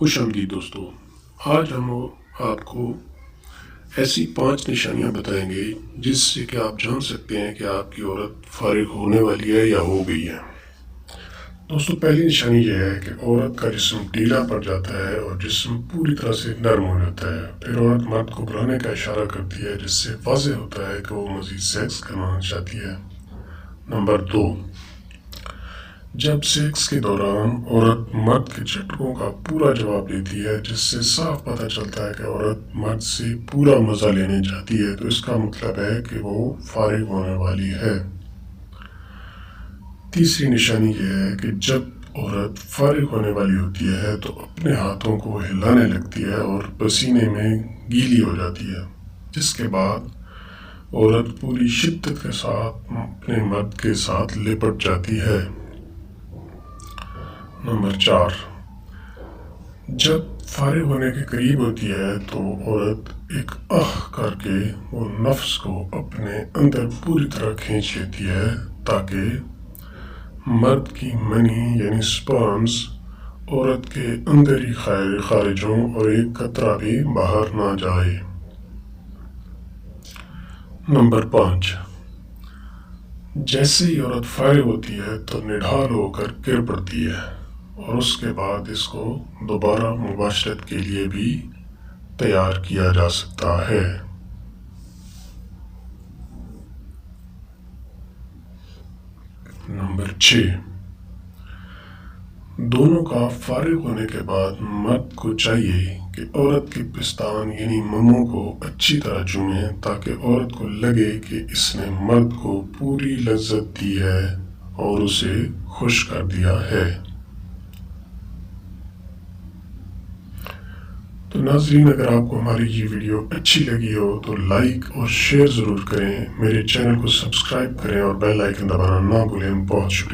خوش آمدید دوستو، آج ہم آپ کو ایسی 5 نشانیاں بتائیں گے جس سے کہ آپ جان سکتے ہیں کہ آپ کی عورت فارغ ہونے والی ہے یا ہو گئی ہے۔ دوستو، پہلی نشانی یہ ہے کہ عورت کا جسم ڈھیلا پڑ جاتا ہے اور جسم پوری طرح سے نرم ہو جاتا ہے۔ پھر عورت مرد کو بلانے کا اشارہ کرتی ہے جس سے واضح ہوتا ہے کہ وہ مزید سیکس کرنا چاہتی ہے۔ نمبر 2، جب سیکس کے دوران عورت مرد کے جھٹکوں کا پورا جواب دیتی ہے جس سے صاف پتہ چلتا ہے کہ عورت مرد سے پورا مزہ لینے چاہتی ہے، تو اس کا مطلب ہے کہ وہ فارغ ہونے والی ہے۔ تیسری نشانی یہ ہے کہ جب عورت فارغ ہونے والی ہوتی ہے تو اپنے ہاتھوں کو ہلانے لگتی ہے اور پسینے میں گیلی ہو جاتی ہے، جس کے بعد عورت پوری شدت کے ساتھ اپنے مرد کے ساتھ لپٹ جاتی ہے۔ نمبر 4، جب فارغ ہونے کے قریب ہوتی ہے تو عورت ایک آہ کر کے وہ نفس کو اپنے اندر پوری طرح کھینچ لیتی ہے تاکہ مرد کی منی یعنی سپرمز عورت کے اندر ہی خارج ہوں اور ایک قطرہ بھی باہر نہ جائے۔ نمبر 5، جیسے ہی عورت فارغ ہوتی ہے تو نڈھال ہو کر گر پڑتی ہے اور اس کے بعد اس کو دوبارہ مباشرت کے لیے بھی تیار کیا جا سکتا ہے۔ نمبر 6، دونوں کا فارغ ہونے کے بعد مرد کو چاہیے کہ عورت کے پستان یعنی مموں کو اچھی طرح چومے تاکہ عورت کو لگے کہ اس نے مرد کو پوری لذت دی ہے اور اسے خوش کر دیا ہے۔ تو ناظرین، اگر آپ کو ہماری یہ ویڈیو اچھی لگی ہو تو لائک اور شیئر ضرور کریں، میرے چینل کو سبسکرائب کریں اور بیل آئیکن دبانا نہ بھولیں۔ بہت شکریہ۔